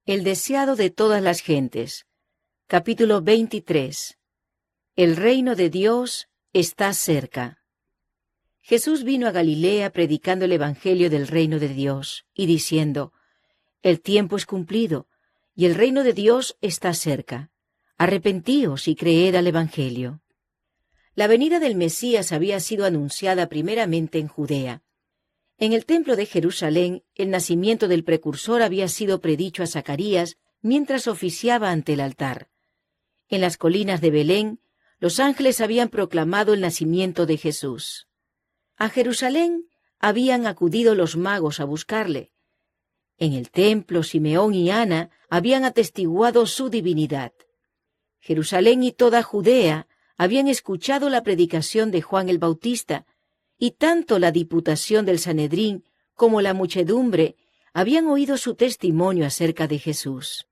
El deseado de todas las gentes. Capítulo 23. El reino de Dios está cerca. Jesús vino a Galilea predicando el evangelio del reino de Dios y diciendo: El tiempo es cumplido y el reino de Dios está cerca. Arrepentíos y creed al evangelio. La venida del Mesías había sido anunciada primeramente en Judea. En el templo de Jerusalén, el nacimiento del precursor había sido predicho a Zacarías mientras oficiaba ante el altar. En las colinas de Belén, los ángeles habían proclamado el nacimiento de Jesús. A Jerusalén habían acudido los magos a buscarle. En el templo, Simeón y Ana habían atestiguado su divinidad. Jerusalén y toda Judea habían escuchado la predicación de Juan el Bautista, y tanto la diputación del Sanedrín como la muchedumbre habían oído su testimonio acerca de Jesús.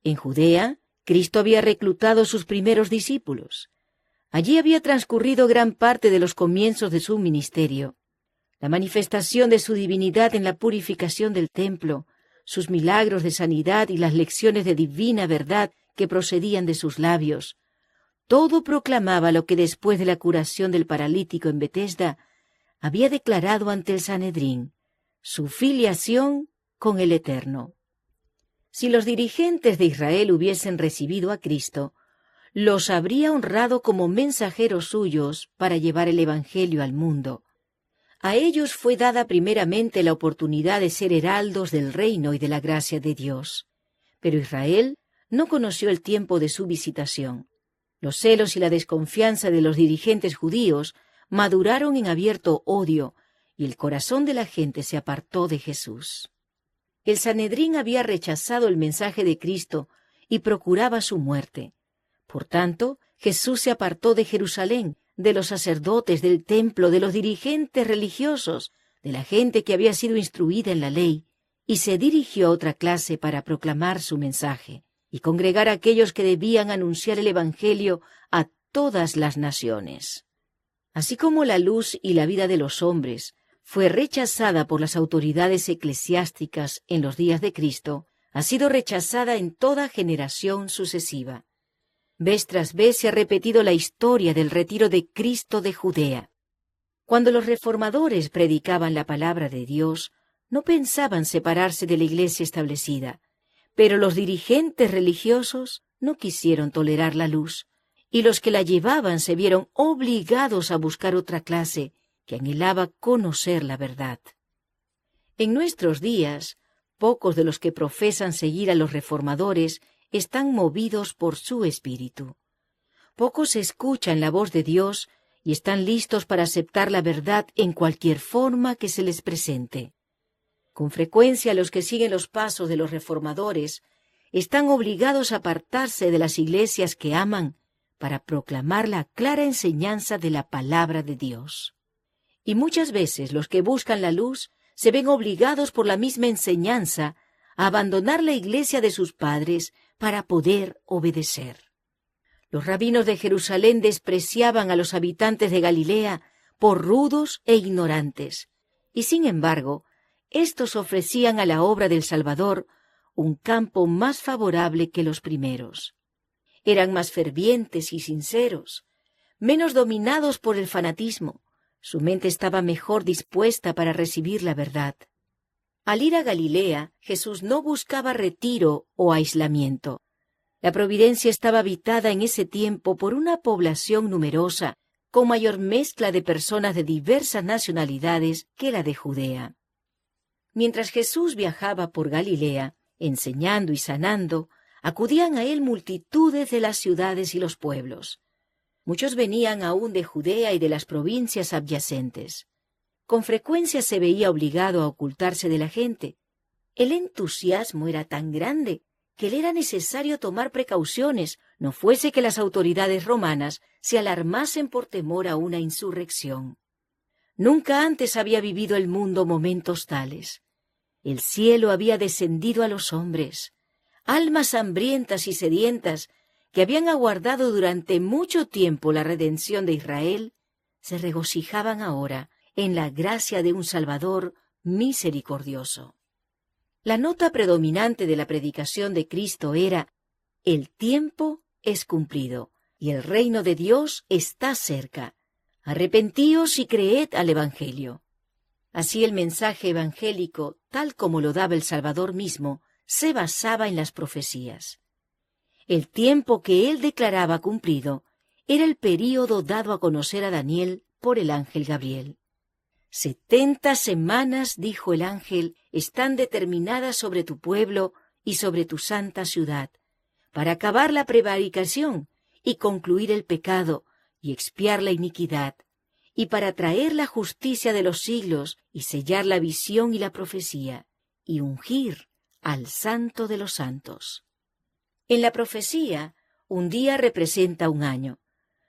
En Judea, Cristo había reclutado sus primeros discípulos. Allí había transcurrido gran parte de los comienzos de su ministerio. La manifestación de su divinidad en la purificación del templo, sus milagros de sanidad y las lecciones de divina verdad que procedían de sus labios, todo proclamaba lo que después de la curación del paralítico en Betesda había declarado ante el Sanedrín: su filiación con el Eterno. Si los dirigentes de Israel hubiesen recibido a Cristo, los habría honrado como mensajeros suyos para llevar el Evangelio al mundo. A ellos fue dada primeramente la oportunidad de ser heraldos del reino y de la gracia de Dios. Pero Israel no conoció el tiempo de su visitación. Los celos y la desconfianza de los dirigentes judíos maduraron en abierto odio, y el corazón de la gente se apartó de Jesús. El Sanedrín había rechazado el mensaje de Cristo y procuraba su muerte. Por tanto, Jesús se apartó de Jerusalén, de los sacerdotes, del templo, de los dirigentes religiosos, de la gente que había sido instruida en la ley, y se dirigió a otra clase para proclamar su mensaje y congregar a aquellos que debían anunciar el Evangelio a todas las naciones. Así como la luz y la vida de los hombres fue rechazada por las autoridades eclesiásticas en los días de Cristo, ha sido rechazada en toda generación sucesiva. Vez tras vez se ha repetido la historia del retiro de Cristo de Judea. Cuando los reformadores predicaban la palabra de Dios, no pensaban separarse de la iglesia establecida, pero los dirigentes religiosos no quisieron tolerar la luz, y los que la llevaban se vieron obligados a buscar otra clase que anhelaba conocer la verdad. En nuestros días, pocos de los que profesan seguir a los reformadores están movidos por su espíritu. Pocos escuchan la voz de Dios y están listos para aceptar la verdad en cualquier forma que se les presente. Con frecuencia los que siguen los pasos de los reformadores están obligados a apartarse de las iglesias que aman para proclamar la clara enseñanza de la palabra de Dios. Y muchas veces los que buscan la luz se ven obligados por la misma enseñanza a abandonar la iglesia de sus padres para poder obedecer. Los rabinos de Jerusalén despreciaban a los habitantes de Galilea por rudos e ignorantes, y sin embargo, estos ofrecían a la obra del Salvador un campo más favorable que los primeros. Eran más fervientes y sinceros, menos dominados por el fanatismo. Su mente estaba mejor dispuesta para recibir la verdad. Al ir a Galilea, Jesús no buscaba retiro o aislamiento. La providencia estaba habitada en ese tiempo por una población numerosa, con mayor mezcla de personas de diversas nacionalidades que la de Judea. Mientras Jesús viajaba por Galilea, enseñando y sanando, acudían a él multitudes de las ciudades y los pueblos. Muchos venían aún de Judea y de las provincias adyacentes. Con frecuencia se veía obligado a ocultarse de la gente. El entusiasmo era tan grande que le era necesario tomar precauciones, no fuese que las autoridades romanas se alarmasen por temor a una insurrección. Nunca antes había vivido el mundo momentos tales. El cielo había descendido a los hombres. Almas hambrientas y sedientas que habían aguardado durante mucho tiempo la redención de Israel, se regocijaban ahora en la gracia de un Salvador misericordioso. La nota predominante de la predicación de Cristo era: el tiempo es cumplido y el reino de Dios está cerca. Arrepentíos y creed al Evangelio. Así el mensaje evangélico, tal como lo daba el Salvador mismo, se basaba en las profecías. El tiempo que él declaraba cumplido era el período dado a conocer a Daniel por el ángel Gabriel. 70 semanas, dijo el ángel, están determinadas sobre tu pueblo y sobre tu santa ciudad, para acabar la prevaricación y concluir el pecado y expiar la iniquidad, y para traer la justicia de los siglos y sellar la visión y la profecía, y ungir al Santo de los Santos. En la profecía, un día representa un año.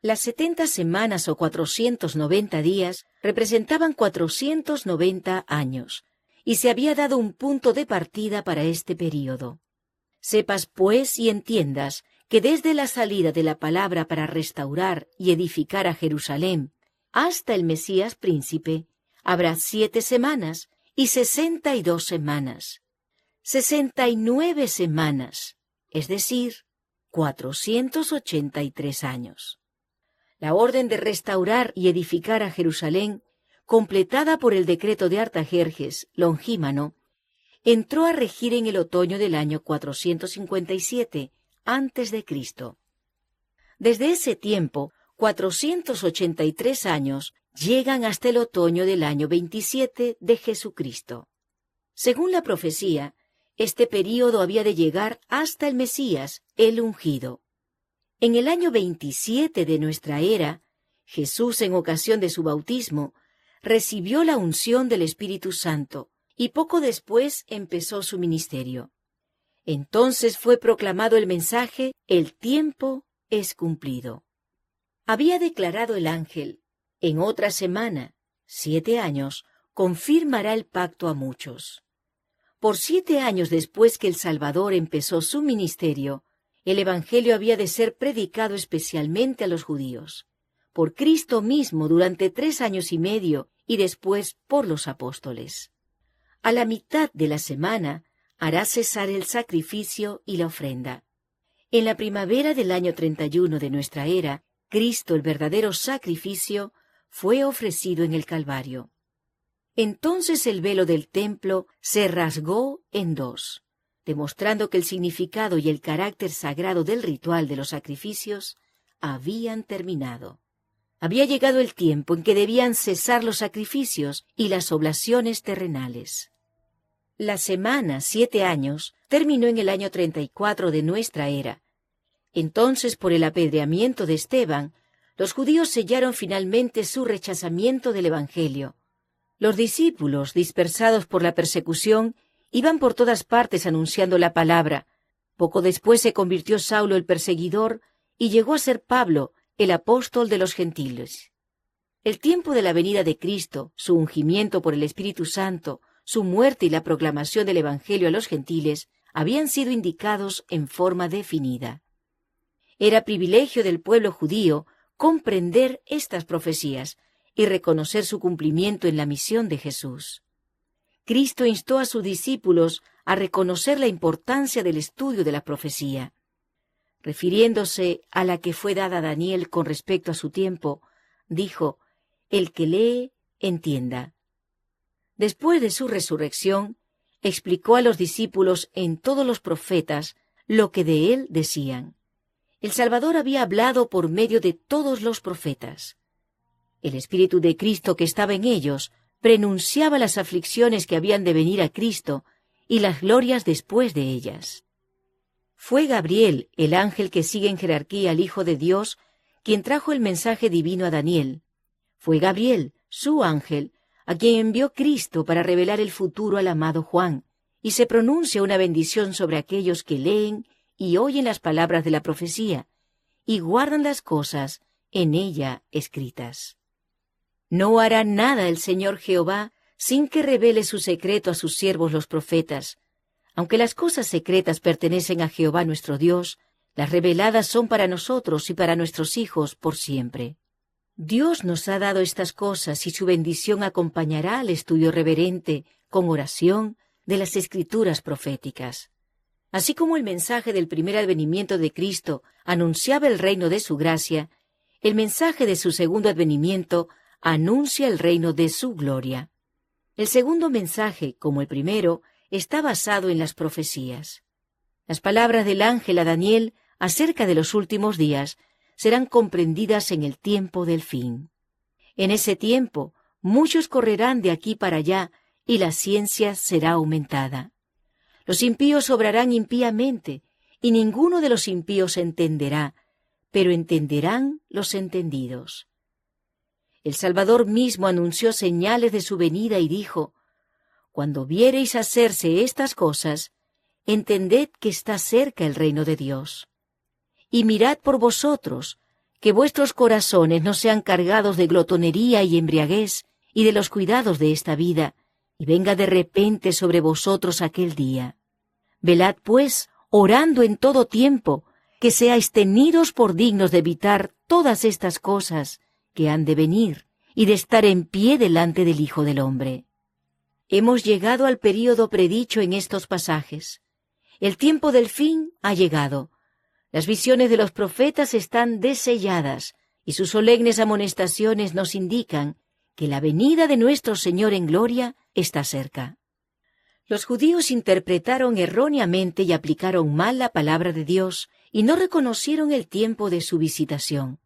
Las 70 semanas o 490 días representaban 490 años, y se había dado un punto de partida para este período. Sepas, pues, y entiendas que desde la salida de la palabra para restaurar y edificar a Jerusalén hasta el Mesías príncipe, habrá 7 semanas y 62 semanas. 69 semanas, es decir, 483 años. La orden de restaurar y edificar a Jerusalén, completada por el decreto de Artajerjes, Longímano, entró a regir en el otoño del año 457 a.C. Desde ese tiempo, 483 años llegan hasta el otoño del año 27 de Jesucristo. Según la profecía, este período había de llegar hasta el Mesías, el ungido. En el año 27 de nuestra era, Jesús, en ocasión de su bautismo, recibió la unción del Espíritu Santo y poco después empezó su ministerio. Entonces fue proclamado el mensaje: el tiempo es cumplido. Había declarado el ángel: en otra semana, 7 años, confirmará el pacto a muchos. Por 7 años después que el Salvador empezó su ministerio, el Evangelio había de ser predicado especialmente a los judíos, por Cristo mismo durante 3 años y medio y después por los apóstoles. A la mitad de la semana hará cesar el sacrificio y la ofrenda. En la primavera del año 31 de nuestra era, Cristo, el verdadero sacrificio, fue ofrecido en el Calvario. Entonces el velo del templo se rasgó en 2, demostrando que el significado y el carácter sagrado del ritual de los sacrificios habían terminado. Había llegado el tiempo en que debían cesar los sacrificios y las oblaciones terrenales. La semana, 7 años, terminó en el año 34 de nuestra era. Entonces, por el apedreamiento de Esteban, los judíos sellaron finalmente su rechazamiento del Evangelio. Los discípulos, dispersados por la persecución, iban por todas partes anunciando la palabra. Poco después se convirtió Saulo el perseguidor y llegó a ser Pablo, el apóstol de los gentiles. El tiempo de la venida de Cristo, su ungimiento por el Espíritu Santo, su muerte y la proclamación del Evangelio a los gentiles habían sido indicados en forma definida. Era privilegio del pueblo judío comprender estas profecías y reconocer su cumplimiento en la misión de Jesús. Cristo instó a sus discípulos a reconocer la importancia del estudio de la profecía. Refiriéndose a la que fue dada a Daniel con respecto a su tiempo, dijo: el que lee, entienda. Después de su resurrección, explicó a los discípulos en todos los profetas lo que de él decían. El Salvador había hablado por medio de todos los profetas. El Espíritu de Cristo que estaba en ellos prenunciaba las aflicciones que habían de venir a Cristo y las glorias después de ellas. Fue Gabriel, el ángel que sigue en jerarquía al Hijo de Dios, quien trajo el mensaje divino a Daniel. Fue Gabriel, su ángel, a quien envió Cristo para revelar el futuro al amado Juan, y se pronuncia una bendición sobre aquellos que leen y oyen las palabras de la profecía, y guardan las cosas en ella escritas. No hará nada el Señor Jehová sin que revele su secreto a sus siervos los profetas. Aunque las cosas secretas pertenecen a Jehová nuestro Dios, las reveladas son para nosotros y para nuestros hijos por siempre. Dios nos ha dado estas cosas y su bendición acompañará al estudio reverente, con oración, de las Escrituras proféticas. Así como el mensaje del primer advenimiento de Cristo anunciaba el reino de su gracia, el mensaje de su segundo advenimiento anuncia el reino de su gloria. El segundo mensaje, como el primero, está basado en las profecías. Las palabras del ángel a Daniel acerca de los últimos días serán comprendidas en el tiempo del fin. En ese tiempo, muchos correrán de aquí para allá y la ciencia será aumentada. Los impíos obrarán impíamente, y ninguno de los impíos entenderá, pero entenderán los entendidos. El Salvador mismo anunció señales de su venida y dijo: «Cuando viereis hacerse estas cosas, entended que está cerca el reino de Dios. Y mirad por vosotros, que vuestros corazones no sean cargados de glotonería y embriaguez y de los cuidados de esta vida, y venga de repente sobre vosotros aquel día. Velad, pues, orando en todo tiempo, que seáis tenidos por dignos de evitar todas estas cosas que han de venir, y de estar en pie delante del Hijo del Hombre». Hemos llegado al período predicho en estos pasajes. El tiempo del fin ha llegado. Las visiones de los profetas están deselladas, y sus solemnes amonestaciones nos indican que la venida de nuestro Señor en gloria está cerca. Los judíos interpretaron erróneamente y aplicaron mal la palabra de Dios y no reconocieron el tiempo de su visitación.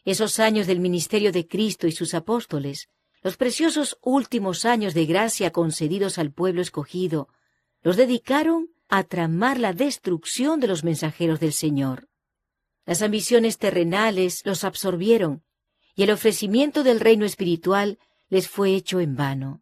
Esos años del ministerio de Cristo y sus apóstoles, los preciosos últimos años de gracia concedidos al pueblo escogido, los dedicaron a tramar la destrucción de los mensajeros del Señor. Las ambiciones terrenales los absorbieron y el ofrecimiento del reino espiritual les fue hecho en vano.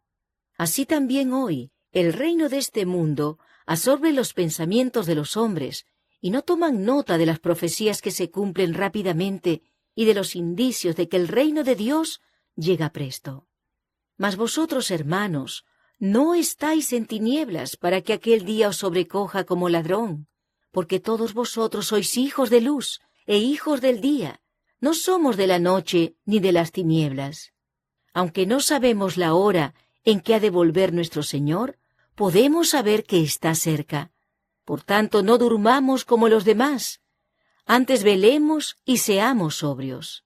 Así también hoy, el reino de este mundo absorbe los pensamientos de los hombres y no toman nota de las profecías que se cumplen rápidamente y de los indicios de que el reino de Dios llega presto. Mas vosotros, hermanos, no estáis en tinieblas para que aquel día os sobrecoja como ladrón, porque todos vosotros sois hijos de luz e hijos del día, no somos de la noche ni de las tinieblas. Aunque no sabemos la hora en que ha de volver nuestro Señor, podemos saber que está cerca. Por tanto, no durmamos como los demás, antes velemos y seamos sobrios.